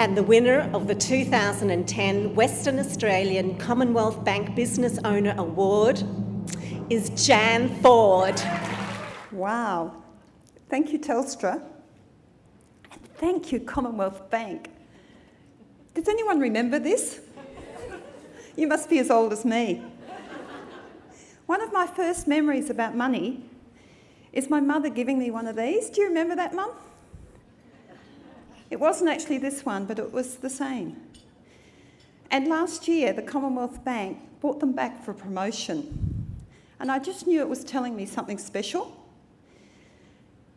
And the winner of the 2010 Western Australian Commonwealth Bank Business Owner Award is Jan Ford. Wow. Thank you, Telstra. And thank you, Commonwealth Bank. Does anyone remember this? You must be as old as me. One of my first memories about money is my mother giving me one of these. Do you remember that, Mum? It wasn't actually this one, but it was the same. And last year, the Commonwealth Bank brought them back for promotion. And I just knew it was telling me something special.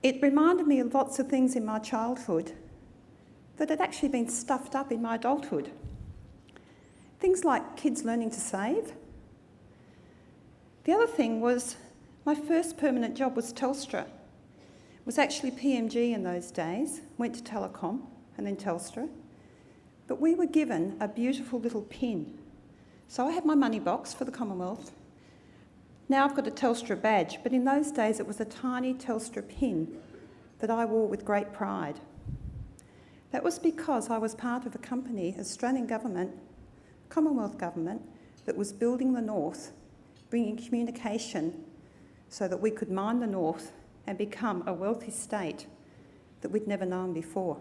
It reminded me of lots of things in my childhood that had actually been stuffed up in my adulthood. Things like kids learning to save. The other thing was my first permanent job was Telstra. It was actually PMG in those days, went to Telecom and then Telstra. But we were given a beautiful little pin. So I had my money box for the Commonwealth. Now I've got a Telstra badge, but in those days it was a tiny Telstra pin that I wore with great pride. That was because I was part of a company, Australian government, Commonwealth government, that was building the north, bringing communication so that we could mine the north and become a wealthy state that we'd never known before.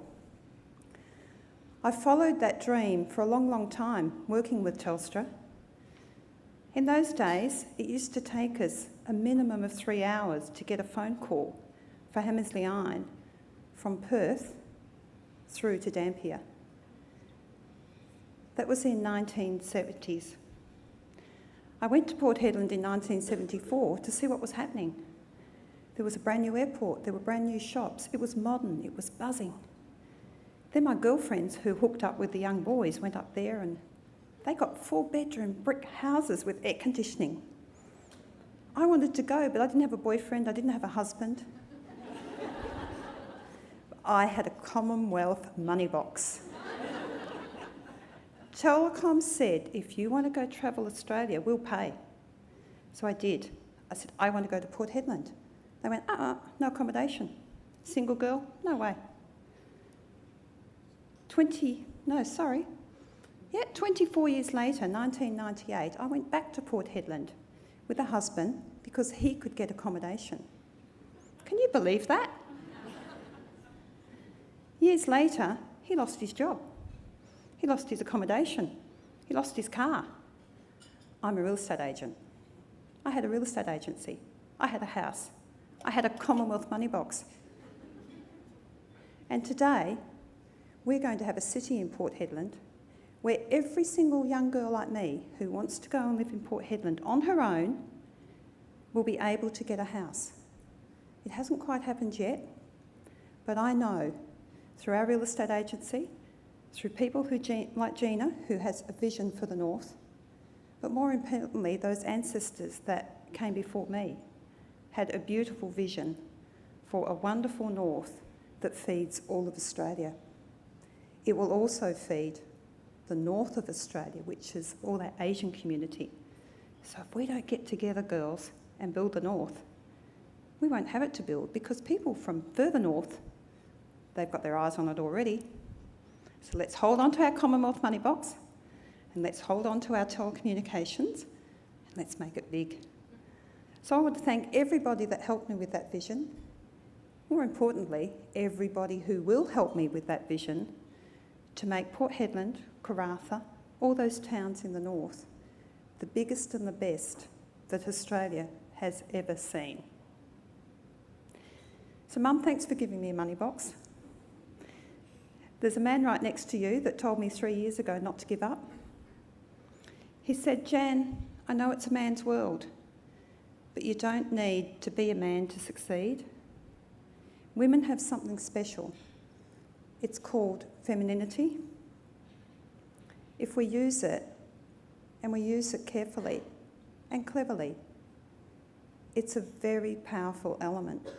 I followed that dream for a long, long time, working with Telstra. In those days, it used to take us a minimum of 3 hours to get a phone call for Hammersley Iron from Perth through to Dampier. That was in 1970s. I went to Port Hedland in 1974 to see what was happening. There was a brand new airport, there were brand new shops, it was modern, it was buzzing. Then my girlfriends who hooked up with the young boys went up there and they got 4-bedroom brick houses with air conditioning. I wanted to go, but I didn't have a boyfriend, I didn't have a husband. I had a Commonwealth money box. Telecom said, if you want to go travel Australia, we'll pay. So I did. I said, I want to go to Port Hedland. They went, no accommodation. Single girl? No way. 24 years later, 1998, I went back to Port Hedland with a husband because he could get accommodation. Can you believe that? Years later, he lost his job. He lost his accommodation. He lost his car. I'm a real estate agent. I had a real estate agency. I had a house. I had a Commonwealth money box. And today, we're going to have a city in Port Hedland where every single young girl like me who wants to go and live in Port Hedland on her own will be able to get a house. It hasn't quite happened yet, but I know through our real estate agency, through people like Gina, who has a vision for the north, but more importantly, those ancestors that came before me had a beautiful vision for a wonderful north that feeds all of Australia. It will also feed the north of Australia, which is all that Asian community. So if we don't get together, girls, and build the north, we won't have it to build because people from further north, they've got their eyes on it already. So let's hold on to our Commonwealth money box and let's hold on to our telecommunications and let's make it big. So I want to thank everybody that helped me with that vision. More importantly, everybody who will help me with that vision to make Port Hedland, Karratha, all those towns in the north, the biggest and the best that Australia has ever seen. So Mum, thanks for giving me a money box. There's a man right next to you that told me 3 years ago not to give up. He said, Jan, I know it's a man's world, but you don't need to be a man to succeed. Women have something special. It's called femininity. If we use it, and we use it carefully and cleverly, it's a very powerful element.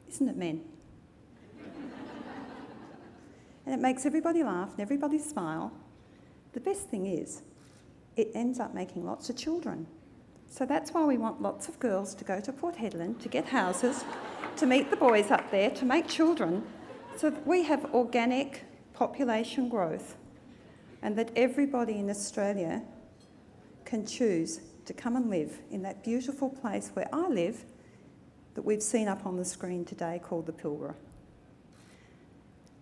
Isn't it, men? And it makes everybody laugh and everybody smile. The best thing is, it ends up making lots of children. So that's why we want lots of girls to go to Port Hedland, to get houses, to meet the boys up there, to make children, so that we have organic, population growth, and that everybody in Australia can choose to come and live in that beautiful place where I live that we've seen up on the screen today called the Pilbara.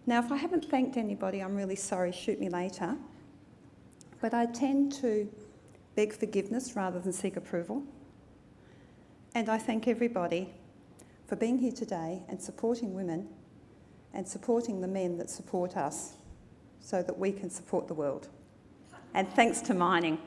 Now, if I haven't thanked anybody, I'm really sorry, shoot me later. But I tend to beg forgiveness rather than seek approval. And I thank everybody for being here today and supporting women and supporting the men that support us so that we can support the world. And thanks to mining.